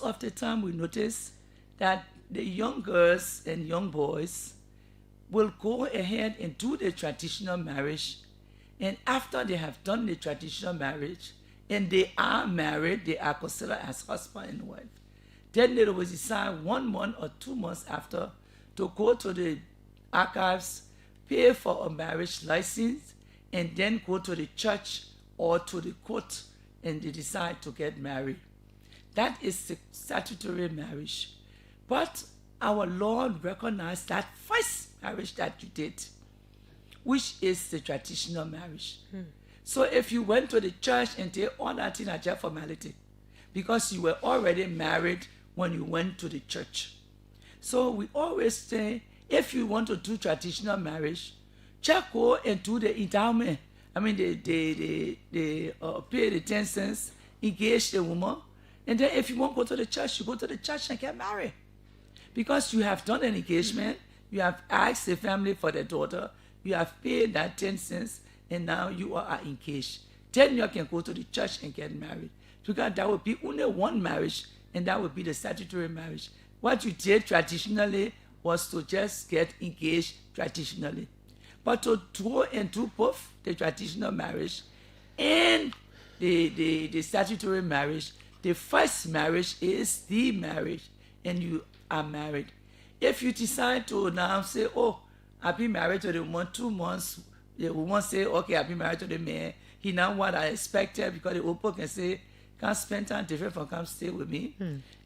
most of the time we notice that the young girls and young boys will go ahead and do the traditional marriage. And after they have done the traditional marriage and they are married, they are considered as husband and wife. Then they will decide 1 month or 2 months after to go to the archives, pay for a marriage license, and then go to the church or to the court and they decide to get married. That is the statutory marriage. But our Lord recognized that first marriage that you did, which is the traditional marriage. So if you went to the church and did all that thing as just formality, because you were already married when you went to the church. So we always say, if you want to do traditional marriage, just go and do the endowment. I mean, they pay the 10 cents, engage the woman, and then if you want to go to the church, you go to the church and get married. Because you have done an engagement, you have asked the family for the daughter, you have paid that 10 cents, and now you are engaged. Then you can go to the church and get married. Because that would be only one marriage, and that would be the statutory marriage. What you did traditionally was to just get engaged traditionally. But to go and do both the traditional marriage and the statutory marriage, the first marriage is the marriage, and you are married. If you decide to now say, oh, I've been married to the woman 2 months, the woman say, okay, I've been married to the man. He now what I expected, because the open can say, can't spend time different from come stay with me.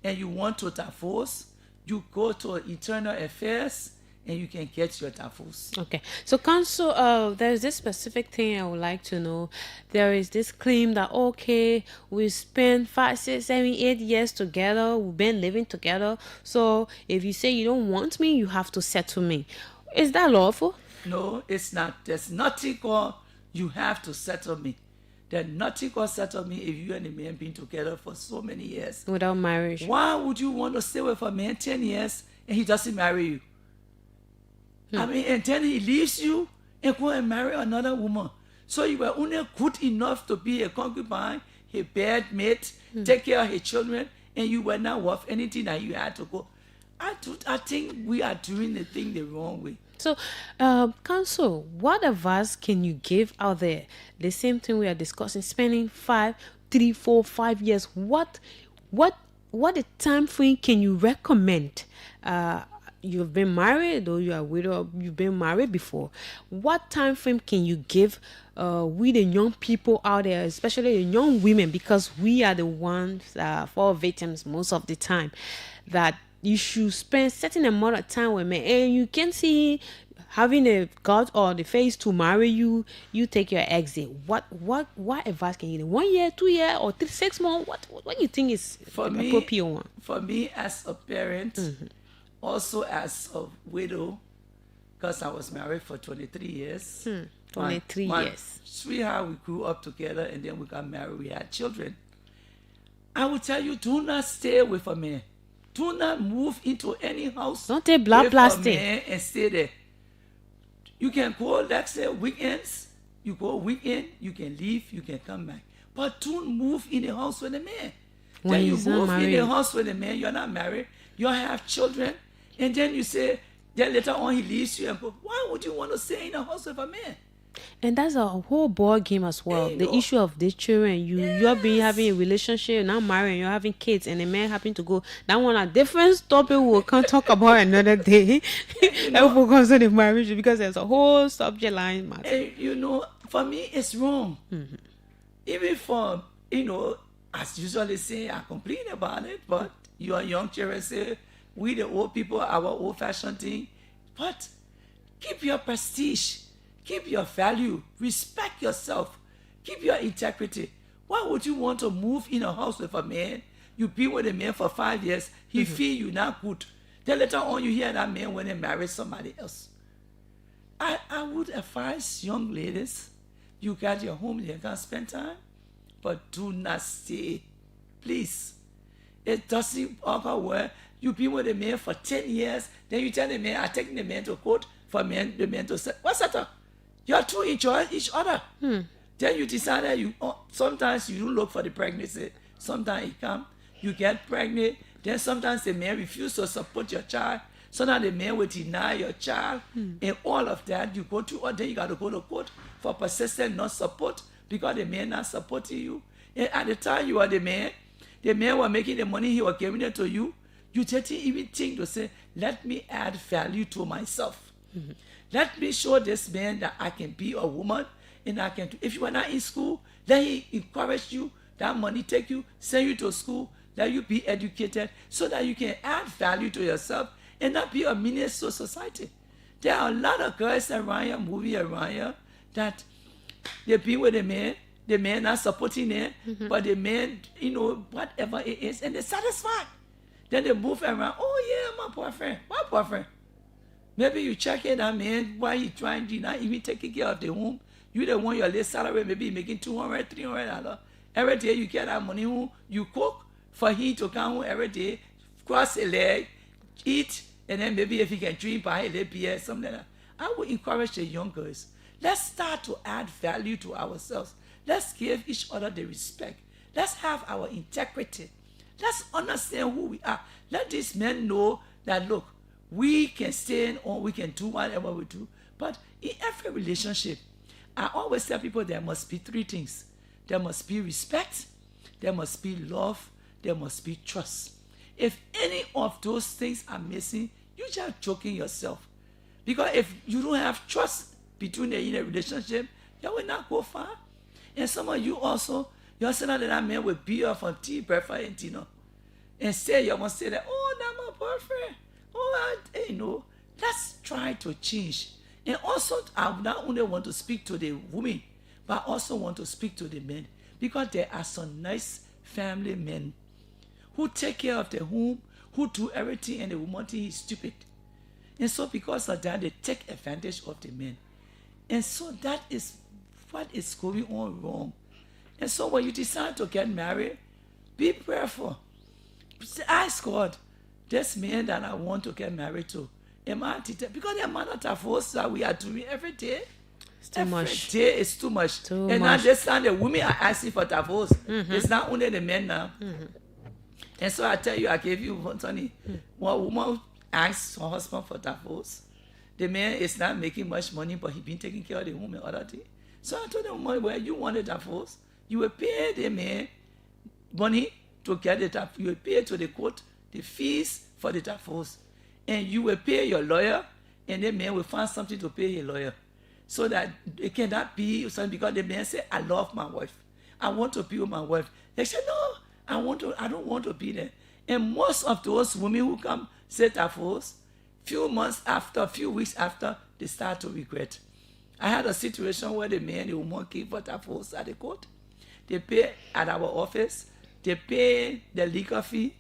And you want to divorce, you go to Internal Affairs and you can get your divorce. Okay. So, counsel, there's this specific thing I would like to know. There is this claim that, okay, we spent 5, 6, 7, 8 years together. We've been living together. So, if you say you don't want me, you have to settle me. Is that lawful? No, it's not. There's nothing called you have to settle me. There's nothing called settle me if you and the man been together for so many years. Without marriage. Why would you want to stay with a man 10 years and he doesn't marry you? I mean, and then he leaves you and go and marry another woman. So you were only good enough to be a concubine, a bedmate, take care of his children, and you were not worth anything that you had to go. I think we are doing the thing the wrong way. So, counsel, what advice can you give out there? The same thing we are discussing, spending 5, 3, 4, 5 years. What the time frame can you recommend? You've been married, or you are widow, you've been married before. What time frame can you give we the young people out there, especially the young women, because we are the ones for victims most of the time, that you should spend certain amount of time with men, and you can see having a gut or the face to marry you, you take your exit. What advice can you give? 1 year, 2 years, or 3, 6 months? What do you think is for the me, appropriate one? For me, as a parent, also as a widow, because I was married for 23 years. 23 years. Sweetheart, we grew up together and then we got married, we had children. I will tell you, do not stay with a man. Do not move into any house. Don't take black with plastic a man and stay there. You can go, let's say, weekends. You go weekend, you can leave, you can come back. But don't move in the house with a man. When then you he's not move in the married. house with a man, you're not married, you have children, and then you say, then later on he leaves you and go, why would you want to stay in a house with a man? And that's a whole ball game as well. Hey, the no. issue of the children, you're being having a relationship, now married, you're having kids, and the man happen to go. That one a different topic we can't talk about another day. And focus on the marriage, because there's a whole subject line matter. And for me, it's wrong. Even for, as usually say, I complain about it, but your young children say, we the old people, our old-fashioned thing. But keep your prestige, keep your value, respect yourself, keep your integrity. Why would you want to move in a house with a man? You be with a man for 5 years, he feel you not good. Then later on you hear that man when he marries somebody else. I would advise young ladies, you got your home, you can spend time, but do not stay. Please. It doesn't occur where you be with a man for 10 years, then you tell the man, I take the man to court for the man to say, what's that? You are two enjoy each other. Then you decide that sometimes you don't look for the pregnancy, sometimes it comes. you get pregnant, then sometimes the man refuse to support your child. Sometimes the man will deny your child, and all of that. You go through, or then you got to go to court for persistent not support because the man not supporting you. And at the time you are the man was making the money, he was giving it to you. You didn't even think to say, let me add value to myself. Let me show this man that I can be a woman and I can. If you are not in school, let him encourage you. That money take you, send you to school, let you be educated so that you can add value to yourself and not be a menace to society. There are a lot of girls around here, moving around here, that they be with the man not supporting them, but the man, whatever it is, and they're satisfied. Then they move around, oh yeah, my boyfriend. What boyfriend? Maybe you check in that man while he trying to not even taking care of the home. You the one your late salary, maybe making $200, $300. Every day you get that money home, you cook for him to come home every day, cross a leg, eat, and then maybe if he can drink, buy a little beer, something like that. I would encourage the young girls. Let's start to add value to ourselves. Let's give each other the respect. Let's have our integrity. Let's understand who we are. Let these men know that, look, we can stand on, we can do whatever we do. But in every relationship, I always tell people there must be three things. There must be respect, there must be love, there must be trust. If any of those things are missing, you're just joking yourself. Because if you don't have trust between the in a relationship, you will not go far. And some of you also, you're saying that that man will be you from tea, breakfast, and dinner. And say, you must say that, oh, that's my boyfriend. Let's try to change. And also, I not only want to speak to the women, but I also want to speak to the men. Because there are some nice family men who take care of the home, who do everything, and the woman thinks he's stupid. And so because of that, they take advantage of the men. And so that is what is going on wrong. And so when you decide to get married, be prayerful. Ask God, this man that I want to get married to, am I because the amount of divorce that we are doing every day, It's too much. every day is too much. Too And much. now this time the women are asking for divorce. It's not only the men now. And so I tell you, I gave you Tony, one woman asked her husband for divorce. The man is not making much money, but he been taking care of the woman other day. So I told the woman, well, you want a divorce, you will pay the man money to get the divorce. You will pay to the court the fees for the divorce. And you will pay your lawyer, and the man will find something to pay his lawyer. So that it cannot be something because the man said, I love my wife. I want to be with my wife. They said, no, I don't want to be there. And most of those women who come say divorce, few weeks after, they start to regret. I had a situation where the man and the woman came for divorce at the court. They pay at our office. They pay the legal fee.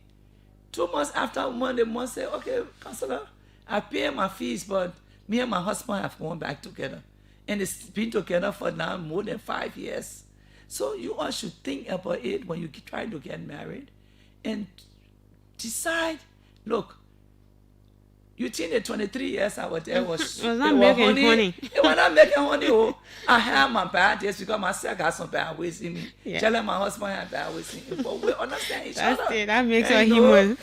2 months after, the woman said, okay, counselor, I pay my fees, but me and my husband have gone back together. And it's been together for now more than 5 years. So you all should think about it when you try to get married and decide, look, you think the 23 years I was there was not making honey. It was not making honey. Oh, I had my bad days because myself got some bad ways in me. Yeah. Telling my husband had bad ways in me. But we understand each That's other. it. That makes us And, you know, human.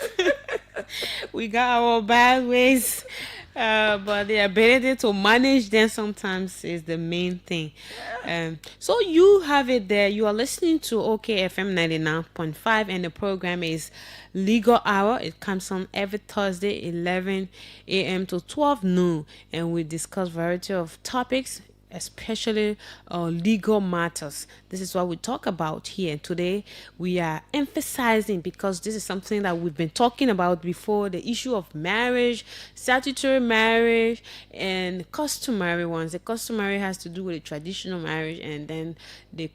We got our bad ways, but the ability to manage them sometimes is the main thing. So you have it there. You are listening to OKFM 99.5, and the program is Legal Hour. It comes on every Thursday, 11 a.m. to 12 noon, and we discuss variety of topics, especially legal matters. This is what we talk about here. Today, we are emphasizing, because this is something that we've been talking about before, the issue of marriage, statutory marriage, and customary ones. The customary has to do with the traditional marriage, and then the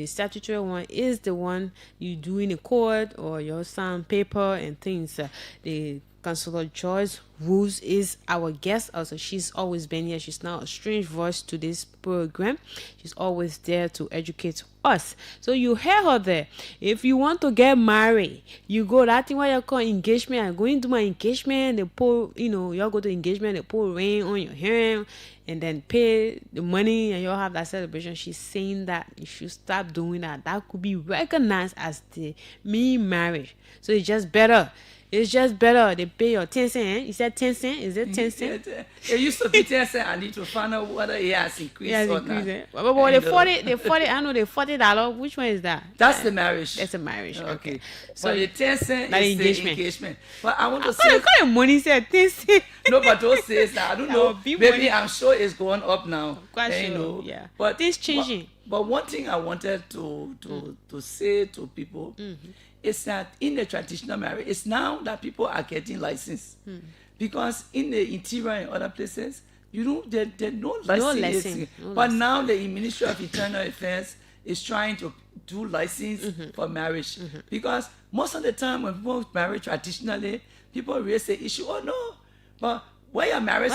statutory one is the one you do in a court or your sign paper and things. The Counselor Joyce Rules is our guest. Also, she's always been here. She's now a strange voice to this program. She's always there to educate us. So you hear her there. If you want to get married, you go that thing where you call engagement. I'm going to my engagement. They pour, you go to engagement. They pour ring on your hand and then pay the money, and you'll have that celebration. She's saying that you should stop doing that. That could be recognized as the marriage. So it's just better. It's just better. They pay your 10 cents. You said 10 cents? Is it 10 cents? It used to be 10 cents. I need to find out whether it has increased or not. But the 40, I know the $40. Which one is that? That's the marriage. That's a marriage. Okay. So but the 10 cents is the engagement. But I want to say. What kind of money said 10 cents? No, but those days now, I don't know. Maybe I'm sure it's going up now. Quite sure. Yeah. But it's changing. But one thing I wanted to say to people is that in the traditional marriage, it's now that people are getting license. Because in the interior and other places, there's no license. But now the Ministry of Internal Affairs is trying to do license for marriage. Because most of the time when people marry traditionally, people raise the issue, oh no, but why your marriage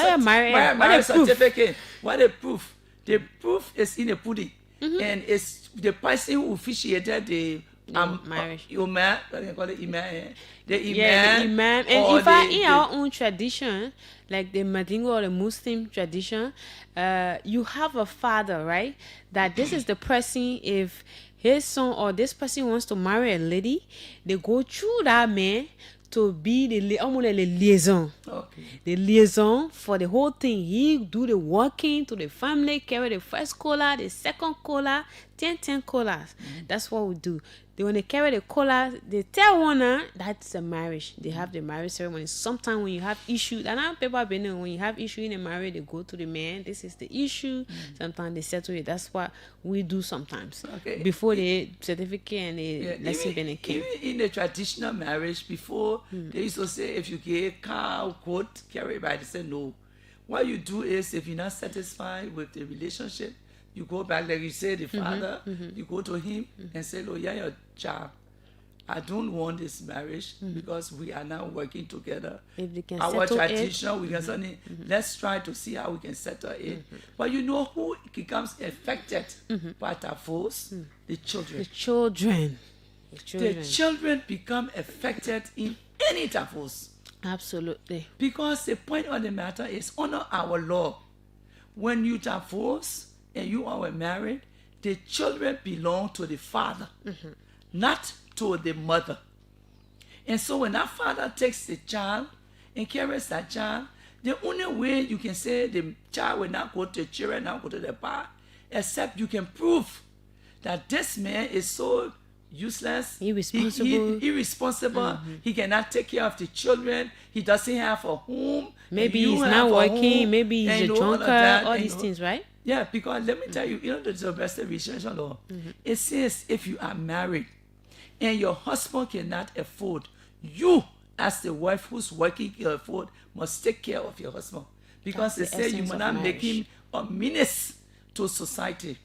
certificate? What the proof? The proof is in the pudding. And it's the person who officiated the marriage. Imam, what do you call it? Imam. The imam. And in our own tradition, like the Mandingo or the Muslim tradition, you have a father, right? That this is the person, if his son or this person wants to marry a lady, they go through that man to be the liaison. Okay. The liaison for the whole thing. He do the working to the family, carry the first cola, the second cola, 10 colas. That's what we do. When they carry the cola, they tell one that's a marriage. They have the marriage ceremony. Sometimes when you have issues, and now people have been knowing, when you have issue in a marriage, they go to the man. This is the issue. Sometimes they settle it. That's what we do sometimes. Okay. Before the certificate and the lesson came. Even in the traditional marriage, before they used to say, if you get cow, goat, carry by, they say no. What you do is, if you're not satisfied with the relationship, you go back, like you say, the father, you go to him and say, oh, yeah, your child, I don't want this marriage because we are now working together. If we can our settle tradition, we can certainly, let's try to see how we can settle it. But you know who becomes affected by divorce? The children. The children become affected in any divorce. Absolutely. Because the point of the matter is, honor our law. When you divorce, and you are married, the children belong to the father, not to the mother. And so when that father takes the child and carries that child, the only way you can say the child will not go to the children, not go to the bar, except you can prove that this man is so useless, irresponsible. He cannot take care of the children. He doesn't have a home. Maybe he's not working. Maybe he's a drunkard. All these things, right? Yeah, because let me tell you, the domestic restoration law, it says if you are married and your husband cannot afford, you as the wife who's working can afford must take care of your husband. Because they say you must not make him a menace to society.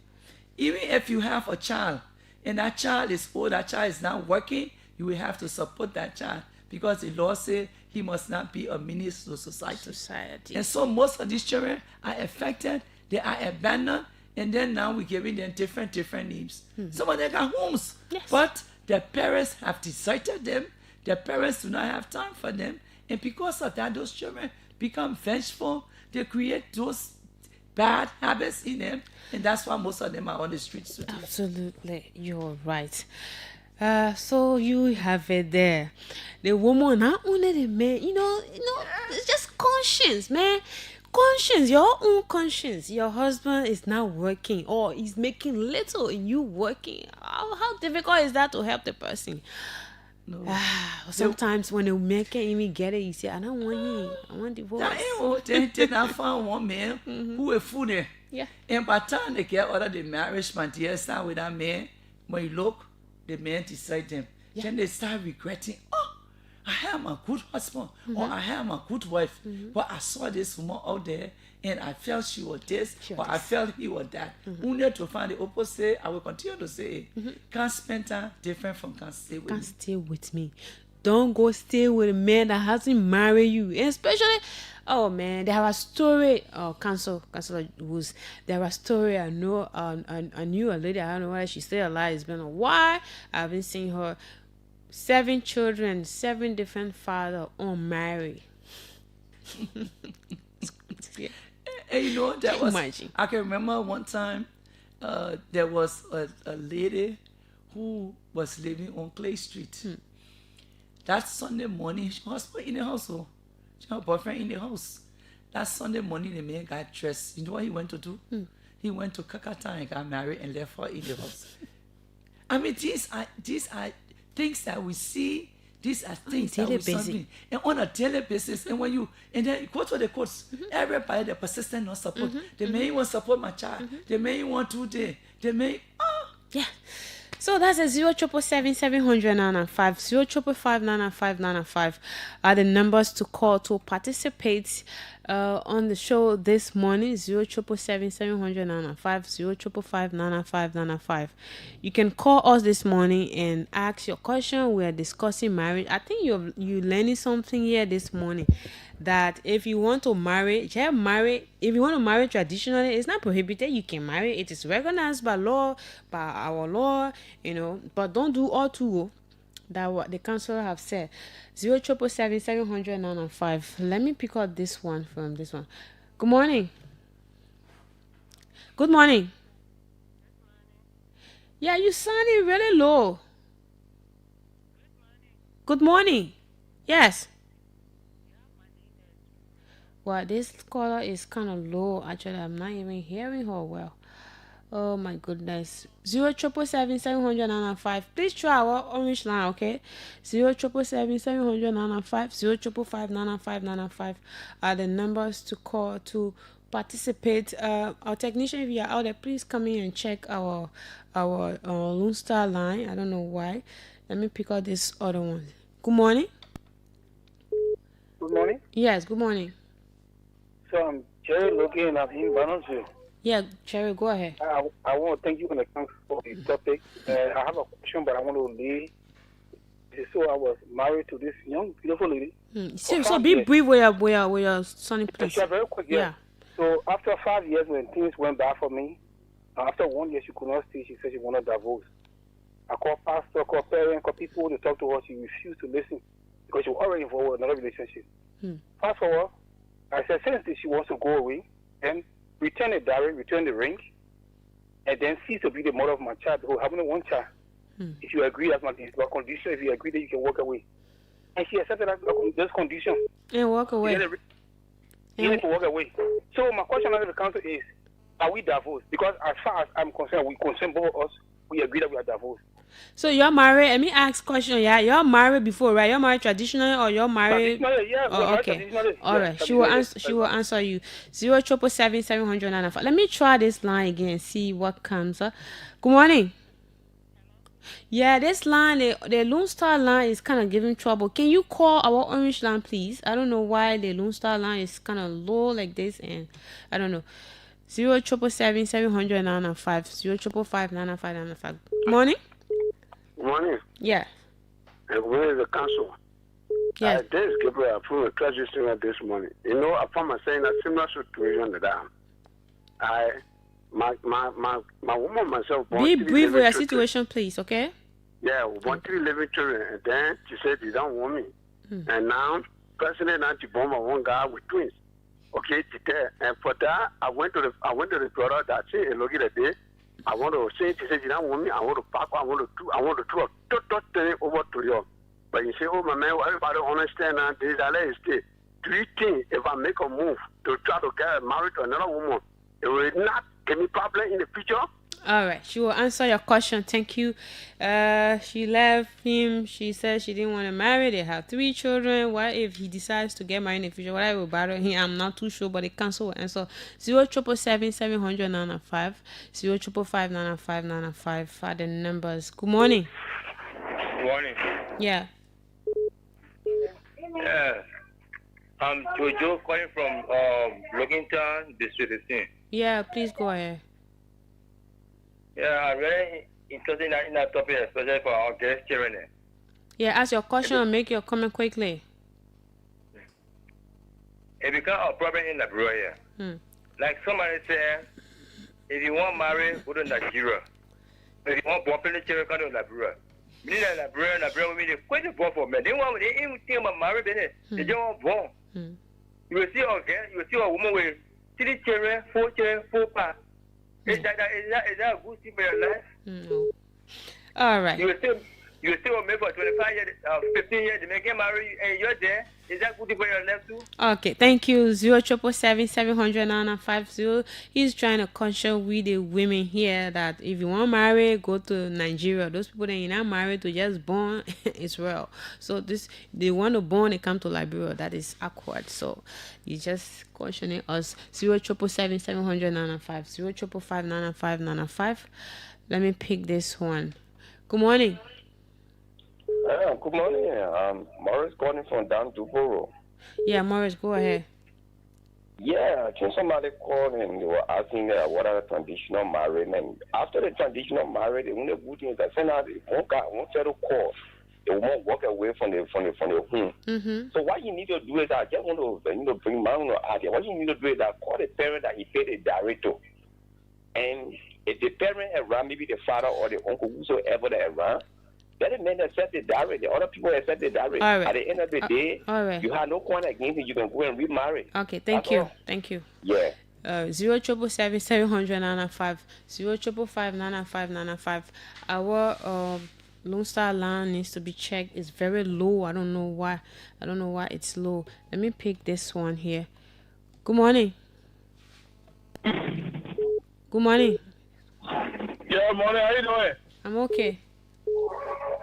Even if you have a child and that child is old, that child is not working, you will have to support that child. Because the law says he must not be a menace to society. And so most of these children are affected. They are abandoned, and then now we're giving them different names. Some of them got homes, but their parents have deserted them. Their parents do not have time for them, and because of that, those children become vengeful. They create those bad habits in them, and that's why most of them are on the streets today. Absolutely, you're right. So you have it there. The woman, not only the man, it's just conscience, man. Conscience, your own conscience. Your husband is not working or he's making little and you working. How difficult is that to help the person? No. Sometimes when the man can't even get it, he say, I don't want him. I want divorce. They not found one man who a fool there. Yeah. And by the time they get out of the marriage, man, they start with that man. When you look, the man decide them. Yeah. Then they start regretting, I have a good husband or I have a good wife, but I saw this woman out there and I felt she was this or I felt he was that. Only to find the opposite, I will continue to say, can't spend time different from can't stay with me. Can't stay with me. Don't go stay with a man that hasn't married you. And especially, oh man, they have a story. Oh, Counselor Woods. They have a story. I know. I knew a lady. I don't know whether she's still alive. It's been a while. I haven't seen her. 7 children, 7 different fathers, unmarried. Yeah. And you know, that was, Imagine. I can remember one time there was a lady who was living on Clay Street. That Sunday morning, she was in the house. Oh. She had a boyfriend in the house. That Sunday morning, the man got dressed. You know what he went to do? He went to Kakata and got married and left her in the house. I mean, these are things that we see. These are things that daily we see basis. and on a daily basis. And when you and then you go to the courts, everybody the persistent not support. They may want support my child. They may want to. They may. Yeah. So that's a 0777700 05555 are the numbers to call to participate on the show this morning. 0777700 05555. You can call us this morning and ask your question. We are discussing marriage. I think you learning something here this morning, that if you want to marry, if you want to marry traditionally, it's not prohibited. You can marry. It is recognized by law, by our law, but don't do all too. That what the council have said. 0777700 Let me pick up this one from this one. Good morning. Good morning. Yeah, you sounding really low. Good morning. Yes. Well, this caller is kind of low. Actually, I'm not even hearing her well. Oh my goodness. 0777700 Please try our orange line, okay? 0777700 05555 are the numbers to call to participate. Our technician, if you are out there, please come in and check our Lone Star line. I don't know why. Let me pick out this other one. Good morning. Good morning. Yes, good morning. So I'm Jerry looking at in Barnesville. Yeah, Cherry, go ahead. I want to thank you in advance for the topic. I have a question, but I want to lay. So I was married to this young, beautiful lady. So be brief with your sonny, please. Yeah, very quick. Yeah. So after 5 years, when things went bad for me, after 1 year she could not stay. She said she wanted a divorce. I called pastor, called parents, called people to talk to her. She refused to listen because she was already involved in another relationship. Fast forward, I said since she wants to go away, then return the diary, return the ring, and then cease to be the mother of my child because I have only one child. If you agree, that's my condition. If you agree, that you can walk away. And she accepted those conditions. And walk away. You need to walk away. So my question to the council is, are we divorced? Because as far as I'm concerned, we concern both of us. We agree that we are divorced. So you're married. Let me ask question. Yeah, you're married before, right? You're married traditionally, or you're married? Yeah. Oh, okay. All right. She will answer. She will answer you. 0777700 Let me try this line again and see what comes up. Good morning. Yeah, this line, the Lone Star line is kind of giving trouble. Can you call our orange line, please? I don't know why the Lone Star line is kind of low like this, and I don't know. 0777700 05555 Morning. Morning. Yeah. And where is the council? Yeah. This is Gabriel from the treasury singer this morning. You know, I found myself in a similar situation that my woman myself. Be brief with your situation, please, okay? Yeah, we want 3 living children, and then she said they don't want me. And now, personally, now she born one guy with twins. Okay, and for that, I went to the brother that said, look at the day. I want to say, she said, you don't want me. I want to pack. I want to do a total thing over to you. But you say, oh my man, everybody understand that this is a stay. Do you think if I make a move to try to get married to another woman, it will not give me problem in the future? All right, she will answer your question. Thank you. She left him. She said she didn't want to marry. They have 3 children. What if he decides to get married in the future? Whatever will bother him, I'm not too sure, but the council will answer. 0777700 05555 are the numbers. Good morning. Good morning. Yeah. Yeah. I'm Jojo calling from Logantown, District 15. Yeah, please go ahead. Yeah, I'm very interested in that topic, especially for our guest children. Yeah, ask your question or make your comment quickly. It become a problem in Liberia. Like somebody said, if you want marry, go to Nigeria. If you want born children, come to Liberia. Me in Liberia, we need quite a born for men. They want they even think about marriage, they don't want born. You will see a woman with 3 children, 4 children, 4 pa. Is that a good thing for your life? No. All right. You will still make for 25 years, 15 years, they get married, and you're there. Is that good for your life too? Okay, thank you. 07777009950. He's trying to caution with the women here that if you want to marry, go to Nigeria. Those people that are not married to just born Israel. So they want to born, they come to Liberia. That is awkward. So you just cautioning us. 07777009950. 055559995. Let me pick this one. Good morning. Good morning. Morris calling from down Duboro. Yeah, Morris, go ahead. Yeah, I think somebody called and they were asking what are the traditional marriage. And after the traditional marriage, the only good thing is that send out one federal call. They won't walk away from the home. So what you need to do is I just want to bring my own idea. What you need to do is that call the parent that he paid the director. And if the parent around, maybe the father or the uncle, whosoever they around, let the men accept the diary. The other people accept the diary. Right. At the end of the day, you have no point against it. You can go and remarry. Okay, thank you. Thank you. Yeah. 07777009995. 055559995. Our Lone Star line needs to be checked. It's very low. I don't know why. It's low. Let me pick this one here. Good morning. Good morning. Yeah, morning. How you doing? I'm okay.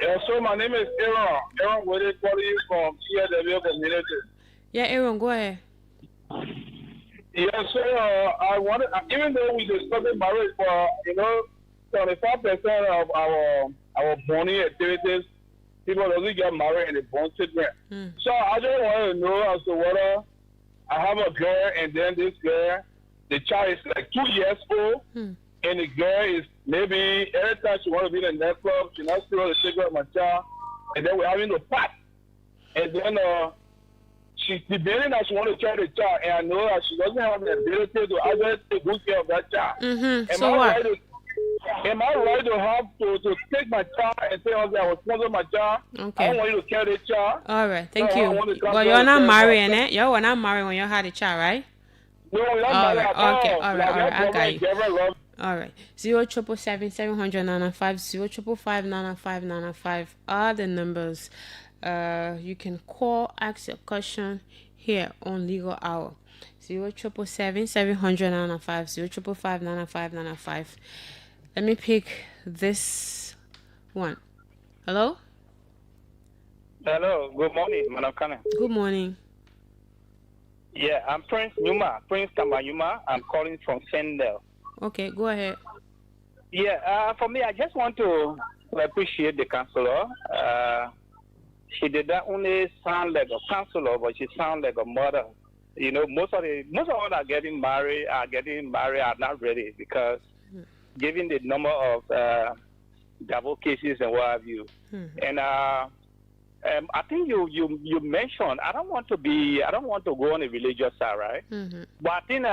Yeah, so my name is Aaron. Aaron, where they calling you from CSW community? Yeah, Aaron, go ahead. Yeah, so I wanted, even though we discussed marriage, for 25% of our bonding activities, people doesn't get married and they born children. So I just want to know as to whether I have a girl and then this girl, the child is like 2 years old. And the girl is maybe every time she want to be in the nightclub, she not still the cigarette of my child, and then we're having a fight. And then she's debating that she want to carry the child, and I know that she doesn't have the ability to actually take good care of that child. So what? Am I right to have to take my child and say, okay, I will sponsor my child? Okay. I don't want you to carry the child. All right, thank So I want you. to come But to you're not the- married, eh? You were not married when you had a child, right? No, we're not All married right, at all. okay, all right, Like, all right, no I got problem. you. Never love. All right. 07777009995. 055559995 are the numbers. You can call, ask your question here on Legal Hour. 07777009995. 055559995. Let me pick this one. Hello? Hello, good morning, Madam Kane. Good morning. Yeah, I'm Prince Kamanyuma. I'm calling from Sendell. Okay, go ahead. Yeah, for me, I just want to appreciate the counselor. She did not only sound like a counselor, but she sound like a mother. You know, most of all are getting married are not ready because given the number of double cases and what have you. And I think you mentioned I don't want to go on a religious side, right? But I think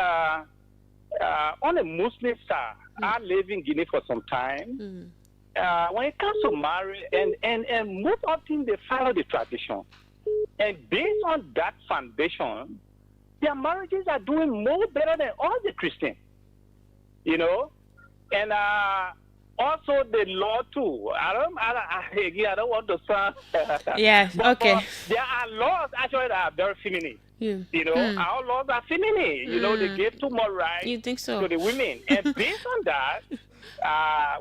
on the Muslim side, I live in Guinea for some time. When it comes to marriage, and most often they follow the tradition, and based on that foundation, their marriages are doing more better than all the Christians, you know, and also the law too. I don't want to sound. Yes. Okay. But there are laws actually that are very feminine. Yeah. You know, our laws are feminine. You know, they give too much rights You think so? to the women, and based on that,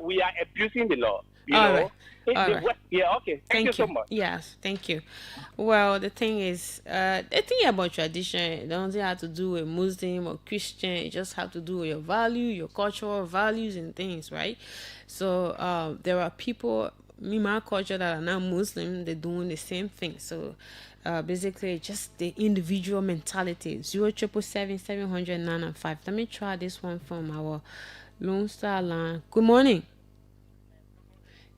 we are abusing the law. You All know. right. All right. Yeah. Okay. Thank you so much. Yes, thank you. Well, the thing is, the thing about tradition, it doesn't have to do with Muslim or Christian. It just have to do with your value, your cultural values and things, right? So there are people in my culture that are not Muslim. They're doing the same thing. So basically, just the individual mentality. 07777009995. Let me try this one from our Lone Star line. Good morning.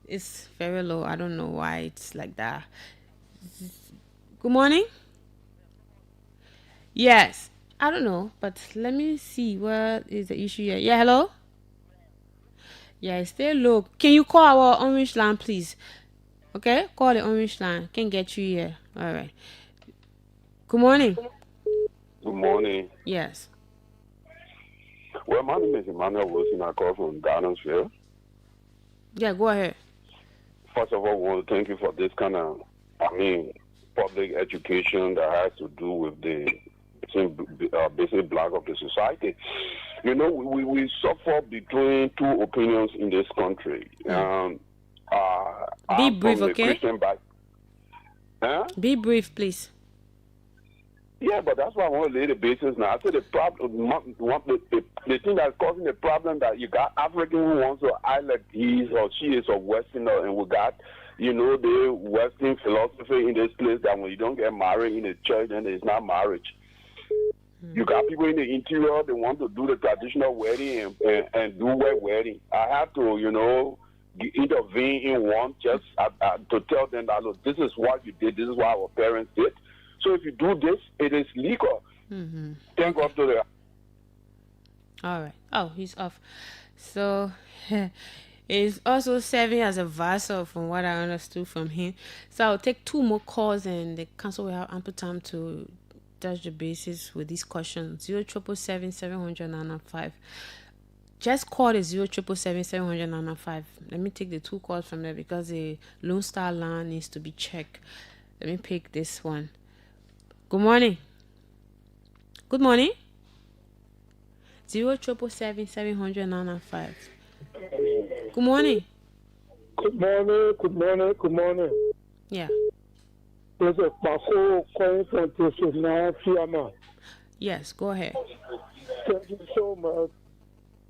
It's very low. I don't know why it's like that. Good morning. Yes. I don't know, but let me see what is the issue here. Yeah, hello? Yeah, it's still low. Can you call our orange line, please? Okay, call the orange line. Can get you here. All right. Good morning. Good morning. Yes. Well, my name is Emmanuel Wilson. I call from Downsville. Yeah, go ahead. First of all, I want to thank you for this kind of, public education that has to do with the basic block of the society. You know, we suffer between two opinions in this country. Be I'm brief, from a okay? Christian back. Huh? Be brief, please. Yeah, but that's why I want to lay the basis now. I say the problem, the thing that's causing the problem that you got African who wants to act like he is or she is a Westerner, and we got, the Western philosophy in this place that when you don't get married in the church, then it's not marriage. You got people in the interior, they want to do the traditional wedding and do wet wedding. I have to, intervene in one just to tell them that, look, this is what you did, this is what our parents did. So if you do this, it is legal. Thank God to the... All right. Oh, he's off. So it's also serving as a vessel from what I understood from him. So I'll take 2 more calls and the council will have ample time to touch the basis with these questions. 0777700 Just call the 0777700. Let me take the 2 calls from there because the Lone Star line needs to be checked. Let me pick this one. Good morning. Good morning. 0777700. Good morning. Good morning, good morning, good morning. Yeah. There's a Paco calling from Tesina Fiamma. Yes, go ahead. Thank you so much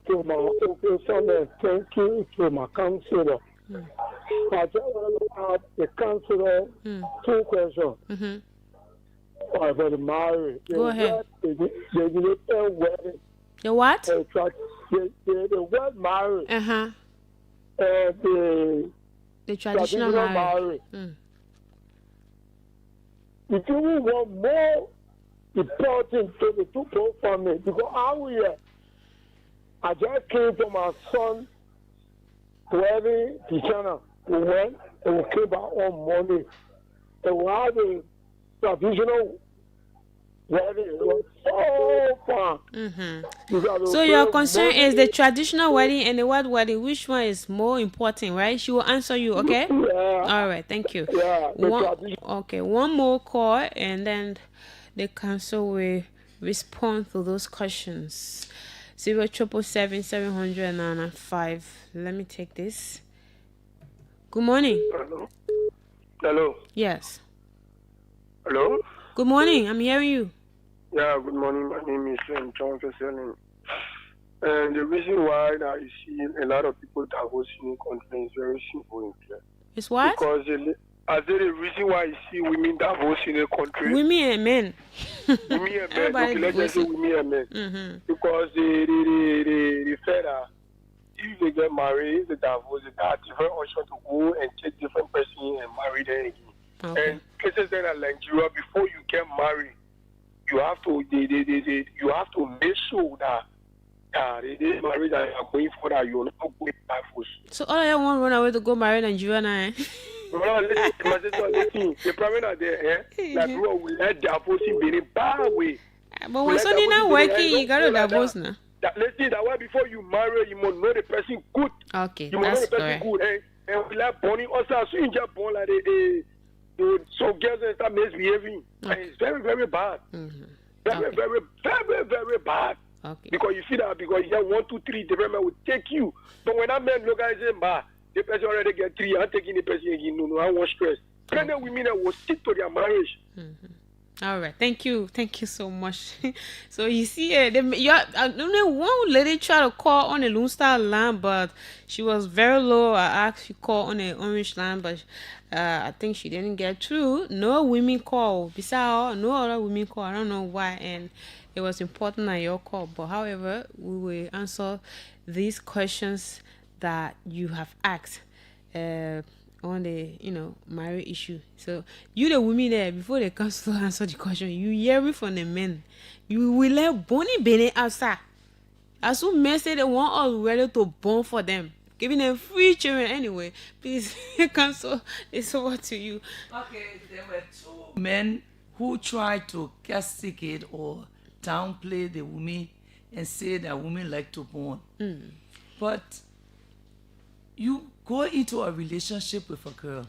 to my officer and thank you to my counselor. I just want to ask the counselor 2 questions. For the marriage. Go ahead. The wedding. The what? The word marriage. Uh-huh. And The traditional marriage. If you want more important to the 2 poor family, because I just came from my son wedding to China. We went and we came back on Monday. And we had a traditional wedding. It was so fun. So your concern is the traditional wedding and the white wedding. Which one is more important, right? She will answer you, okay? Yeah. All right, thank you. Yeah, one more call and then the council will respond to those questions. 0777700. Let me take this. Good morning. Hello. Yes. Hello. Good morning. I'm hearing you. Yeah, good morning. My name is John Fesselin. And the reason why I see a lot of people divorcing in country is very simple and clear. It's what? Because I said the reason why I see women divorcing in a country. Women and men. Women and men. Okay, let's just say women and men. Because they said that if they get married, if they divorce, they have different options to go and take different person and marry them again. Okay. And cases then in Nigeria, before you get married, you have to you have to make sure that the marriage that you are going for that you are not going divorce. So all I want to run away to go marry Nigeria now. Well, listen, the problem are there, that people will let divorcing be a bad way. But when something not working, you gotta divorce now. Let's say that way before you marry, you must know the person good. Okay, you must know that's the person correct. good. And we like born also, so you just born like so girls and start misbehaving. And it's very, very bad. Very, very bad. Okay. Because you see that because you have 1, 2, 3, the man will take you. But when that man look at him, the person already get 3, I'm taking the person again. No, I want stress. Pregnant women will stick to their marriage. All right, thank you so much. So you see, only one lady tried to call on the Lone Star line, but she was very low. I asked you call on the orange line, but I think she didn't get through. No women call. Besides, no other women call. I don't know why, and it was important that your call. But however, we will answer these questions that you have asked. on the marriage issue. So you the women there, before they come to answer the question, you hear me from the men. You will let Bonnie Bene outside. As soon men say they want us ready to born for them, giving them free children anyway. Please cancel. It's over to you. Okay, there were two men who tried to castigate or downplay the women and say that women like to born. But you go into a relationship with a girl,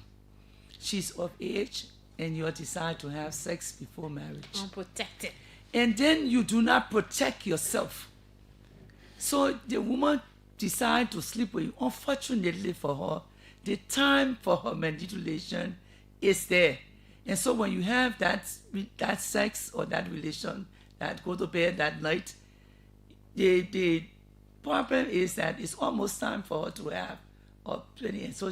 she's of age, and you decide to have sex before marriage. Unprotected. And then you do not protect yourself. So the woman decides to sleep with you. Unfortunately for her, the time for her manipulation is there. And so when you have that sex or that relation, that go to bed that night, the problem is that it's almost time for her to have a plenty. And so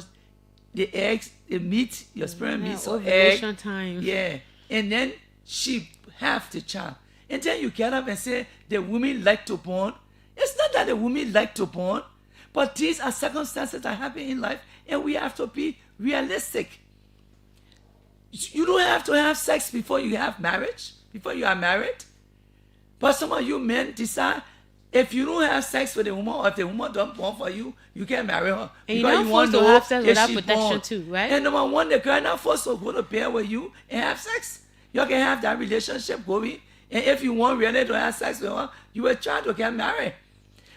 the eggs, they meet, your sperm meets her egg. Ovulation time. Yeah. And then she have the child. And then you get up and say the women like to born. It's not that the women like to born, but these are circumstances that happen in life, and we have to be realistic. You don't have to have sex before you have marriage, before you are married. But some of you men decide if you don't have sex with a woman, or if the woman don't born for you, you can't marry her. And you're not want forced to have sex if without she protection born. too, right? And number one, the girl not forced to go to bed with you and have sex. You can have that relationship going. And if you want really to have sex with her, you will try to get married.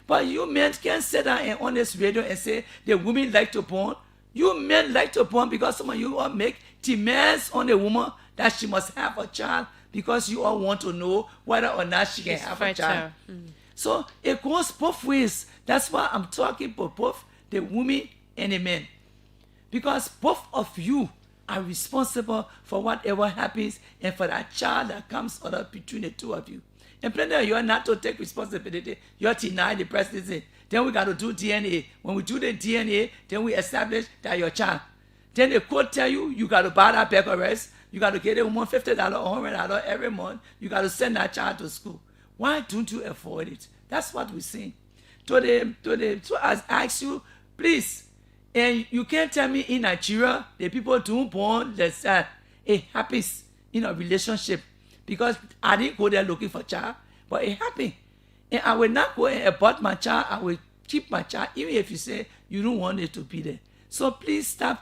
But you men can't sit down and on this radio and say the women like to porn. You men like to porn because some of you all make demands on the woman that she must have a child because you all want to know whether or not she can have a child. So it goes both ways. That's why I'm talking for both the women and the men. Because both of you are responsible for whatever happens and for that child that comes out of between the two of you. And plenty of you are not to take responsibility. You're denying the presidency. Then we got to do DNA. When we do the DNA, then we establish that your child. Then the court tell you, you got to buy that bag of rice. You got to get a woman $50, $100 every month. You got to send that child to school. Why don't you afford it? That's what we're saying. So I ask you, please, and you can't tell me in Nigeria, the people don't born, that it happens in a relationship. Because I didn't go there looking for a child, but it happened. And I will not go and abort my child. I will keep my child, even if you say you don't want it to be there. So please stop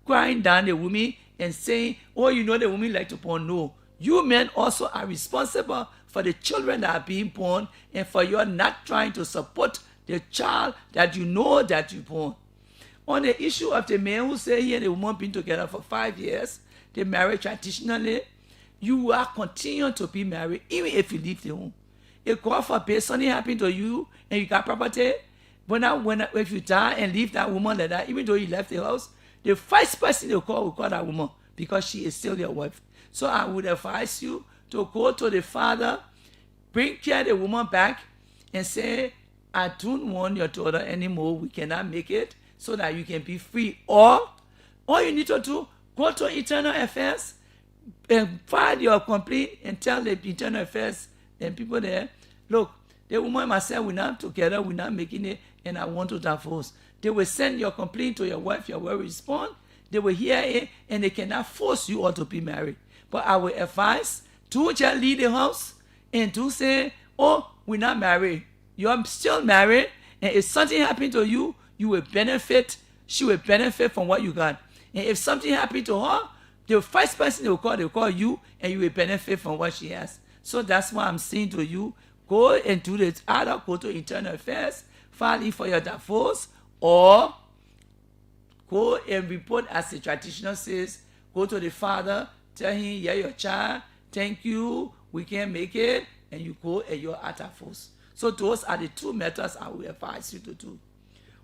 crying down the women and saying, oh, you know the women like to porn. No. You men also are responsible for the children that are being born and for your not trying to support the child that you know that you born. On the issue of the man who say he and the woman been together for 5 years, they married traditionally, you are continuing to be married even if you leave the home. If God forbid something happened to you and you got property, if you die and leave that woman like that, even though you left the house, the first person they will call that woman because she is still your wife. So I would advise you to go to the father, bring care of the woman back and say, I don't want your daughter anymore. We cannot make it so that you can be free. Or all you need to do, go to Internal Affairs, and file your complaint and tell the Internal Affairs and people there, look, the woman and myself, we're not together, we're not making it, and I want to divorce. They will send your complaint to your wife will respond, they will hear it, and they cannot force you all to be married. But I will advise, to just leave the house and to say, oh, we're not married. You're still married, and if something happened to you, you will benefit, she will benefit from what you got. And if something happened to her, the first person they'll call you, and you will benefit from what she has. So that's why I'm saying to you, go and do this. Either go to Internal Affairs, file in for your divorce, or go and report as the tradition says, go to the father, tell him, yeah, your child, thank you, we can make it, and you go and you're at divorce. So those are the two methods I will advise you to do.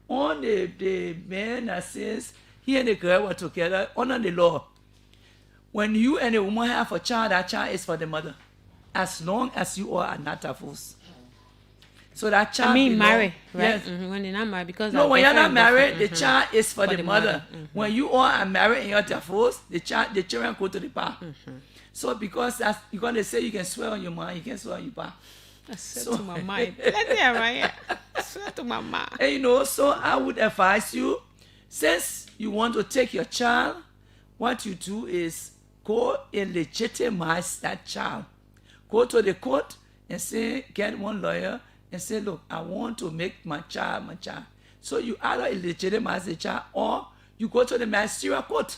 On the man that says he and the girl were together, under the law, when you and a woman have a child, that child is for the mother, as long as you all are not divorced. So that child. Married, right? Yes. Mm-hmm. When they're not married, because no, when you're not married, the mm-hmm. child is for the mother. Mm-hmm. When you all are married and you're divorced, the children go to the bar. Mm-hmm. So because that's, you're gonna say you can swear on your mind, you can swear on your bar. I swear to my mind. Let me right. I swear to my mind. And so I would advise you Since you want to take your child, what you do is go and legitimize that child. Go to the court and say, get one lawyer and say, look, I want to make my child my child. So you either legitimize the child or you go to the ministerial court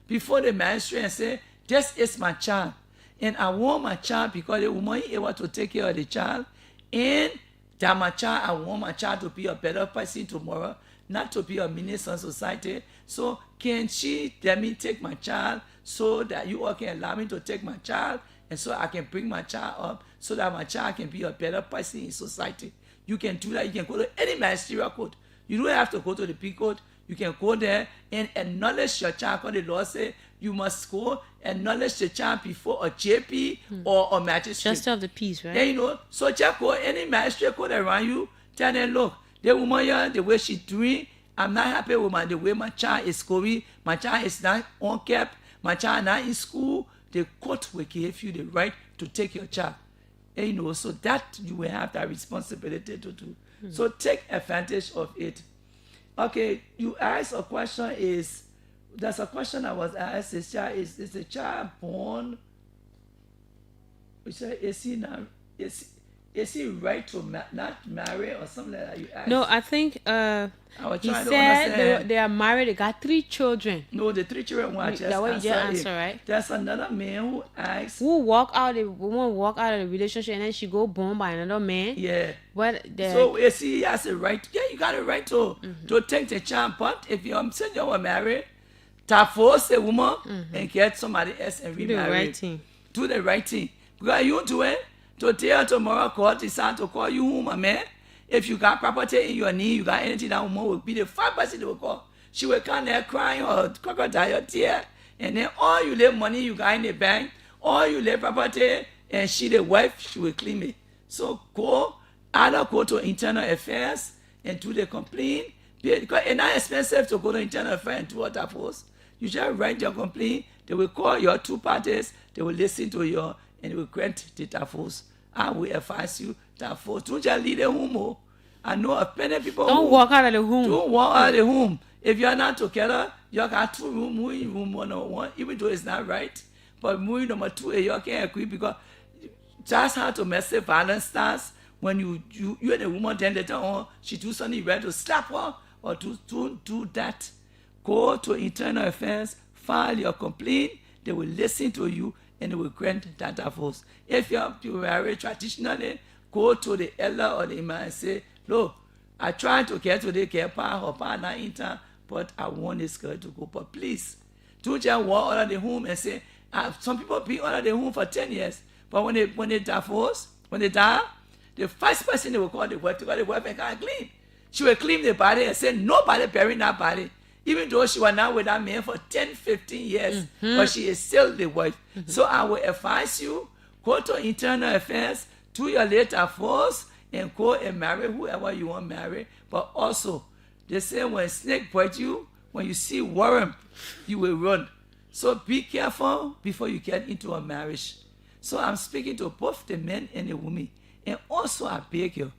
before the magistrate and say, this is my child. And I want my child because the woman is able to take care of the child. And that my child, I want my child to be a better person tomorrow, not to be a menace on society. So can she let me take my child so that you all can allow me to take my child and so I can bring my child up so that my child can be a better person in society. You can do that. You can go to any ministerial court. You don't have to go to the P court. You can go there and acknowledge your child. Because the law says you must go acknowledge the child before a JP or a magistrate. Justice of the peace, right? Then, you know, so just go any magistrate court around you, tell them, look, the woman here, the way she's doing, I'm not happy with the way my child is going. My child is not on cap. My child not in school. The court will give you the right to take your child. And, you know, so that you will have that responsibility to do. So take advantage of it. Okay, you asked a question there's a question I was asked, is the child born, is he right to not marry or something like that you asked? No, I think he said they are married, they got 3 children. No, the 3 children were just that what you answer, right? There's another man who asked, Who walk out of the relationship and then she go born by another man. Yeah. So he has a right. Yeah, you got a right to take the child. But if you're saying you were married, divorce a woman and get somebody else and remarry. Do the right thing. Do the right thing. Because you do it, today or tomorrow court decide to call you home, a man. If you got property in your name, you got anything, that woman will be the first person they will call. She will come there crying or crocodile your tear. And then all you leave money you got in the bank, all you leave property, and she the wife, she will claim it. So either go to internal affairs and do the complaint. Because it's not expensive to go to internal affairs and do a divorce. You just write your complaint, they will call your 2 parties, they will listen to you, and they will grant the divorce. I will advise you divorce. Don't just leave the home. I know of many people don't walk out of the home. Don't walk out of the home. If you're not together, you got 2 rooms, moving room 101, even though it's not right. But moving number 2, you can't agree because just how domestic violence starts when you and the woman then later on, she do something, you ready to slap her or do that. Go to internal affairs, file your complaint, they will listen to you and they will grant that divorce. If you married traditionally, go to the elder or the imam and say, look, I tried to get to the care part or partner in town, but I want this girl to go. But please, don't just walk out of the home and say, some people be out of the home for 10 years, but when they divorce, when they die, the first person they will call the wife, because the wife can't clean. She will clean the body and say, nobody burying that body. Even though she was not with that man for 10, 15 years, but she is still the wife. So I will advise you, go to internal affairs, do your later force, and go and marry whoever you want to marry. But also, they say when snake bite you, when you see worm, you will run. So be careful before you get into a marriage. So I'm speaking to both the men and the women. And also I beg you,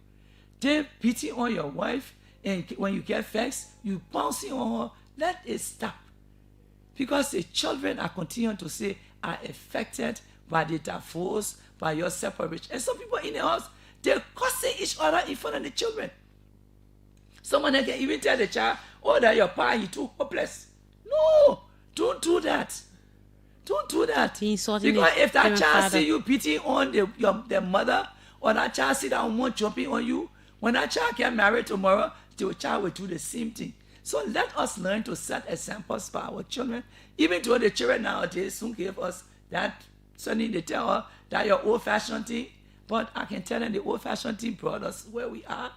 they beating on your wife, and when you get vexed, you bouncing on her, let it stop. Because the children are continuing to say are affected by the divorce, by your separation. And some people in the house, they're cursing each other in front of the children. Someone can even tell the child, oh, that your pa, he too hopeless. No, don't do that. Don't do that. Because if that child see you beating on the mother, or that child see that woman jumping on you, when that child get married tomorrow, the child will do the same thing. So let us learn to set examples for our children. Even though the children nowadays soon give us that, suddenly they tell us that your old-fashioned thing, but I can tell them the old-fashioned thing brought us where we are.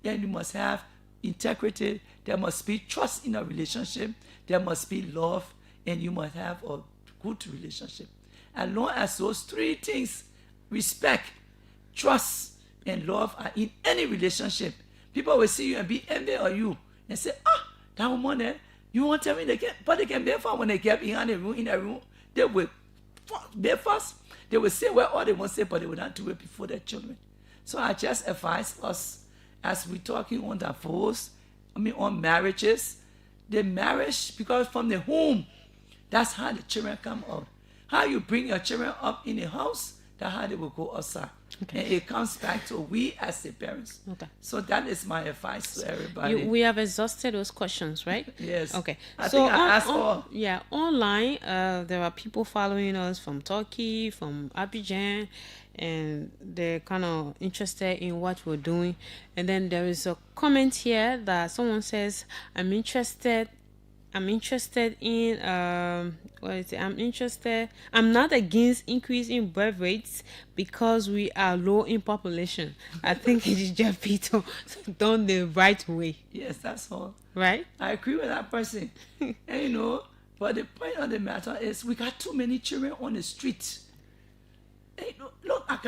Then you must have integrity. There must be trust in a relationship. There must be love, and you must have a good relationship. As long as those 3 things, respect, trust, and love, are in any relationship, people will see you and be envious of you and say, that woman there, you want to tell me they can, but they can be fun when they get behind the room, in the room, they will be fast. They will say all they want to say, but they will not do it before their children. So I just advise us, as we're talking on divorce, on marriages, the marriage, because from the home, that's how the children come out. How you bring your children up in the house, that's how they will go outside. Okay. And it comes back to we as the parents. Okay. So that is my advice to everybody. We have exhausted those questions, right? Yes. Okay. I think I asked all. Yeah, online, there are people following us from Turkey, from Abidjan, and they're kind of interested in what we're doing. And then there is a comment here that someone says, I'm interested in what is it? I'm not against increase in birth rates because we are low in population. I think it is just Peter done the right way. Yes, that's all. Right? I agree with that person. And but the point of the matter is we got too many children on the street. Look, I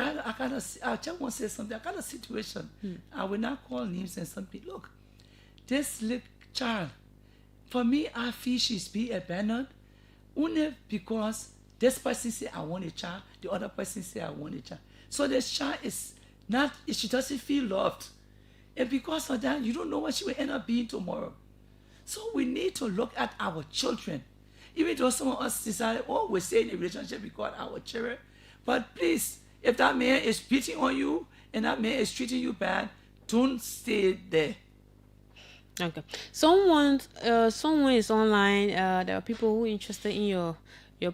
just want to say something. I got a situation. I will not call names and something. Look, this little child, for me, I feel she's being abandoned only because this person say I want a child, the other person say I want a child. So the child is not, she doesn't feel loved. And because of that, you don't know what she will end up being tomorrow. So we need to look at our children. Even though some of us decided, we stay in a relationship because our children. But please, if that man is beating on you and that man is treating you bad, don't stay there. Okay. Someone is online. There are people who are interested in your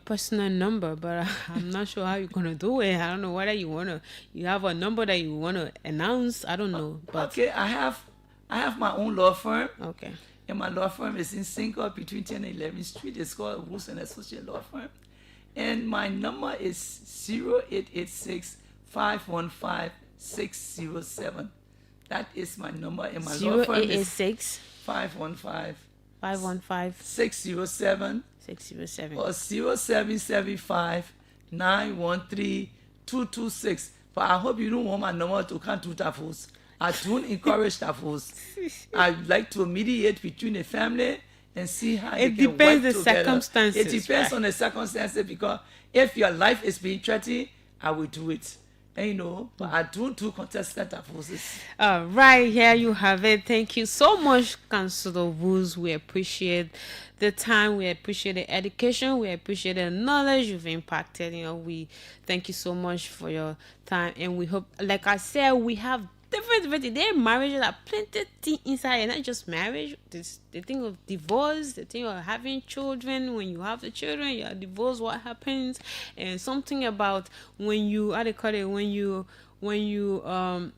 personal number, but I'm not sure how you're gonna do it. I don't know whether you have a number that you wanna announce. I don't know. But okay, I have my own law firm. Okay. And my law firm is in Single between 10 and 11th Street. It's called Woods and Associate Law Firm. And my number is 0886-515-607. That is my number. And my law firm is 515 607 or 0775 913 226. But I hope you don't want my number to come to divorce. I don't encourage divorce. I like to mediate between the family and see how it can work together. It depends on the circumstances. It depends on the circumstances, because if your life is being threatened, I will do it. And but I don't do contested divorces. Right, here you have it. Thank you so much, Councilor Woods. We appreciate the time. We appreciate the education. We appreciate the knowledge you've impacted. We thank you so much for your time. And we hope, like I said, we have different there are marriages that plenty things inside, and not just marriage. The thing of divorce, the thing of having children. When you have the children, you are divorced, what happens? And something about when you when you're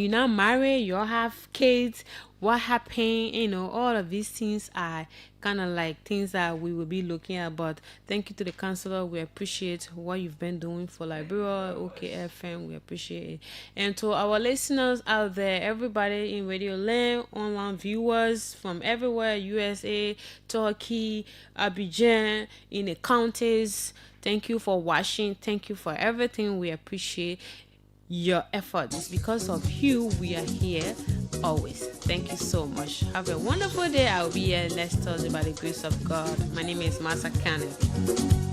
not married, you all have kids, what happened? All of these things are kind of like things that we will be looking at. But thank you to the counselor. We appreciate what you've been doing for Liberia, OKFM. We appreciate it. And to our listeners out there, everybody in Radio Land, online viewers from everywhere, USA, Turkey, Abidjan, in the counties, thank you for watching. Thank you for everything. We appreciate your efforts. It's because of you we are here always. Thank you so much. Have a wonderful day. I'll be here next Thursday by the grace of God. My name is Masa Kennedy.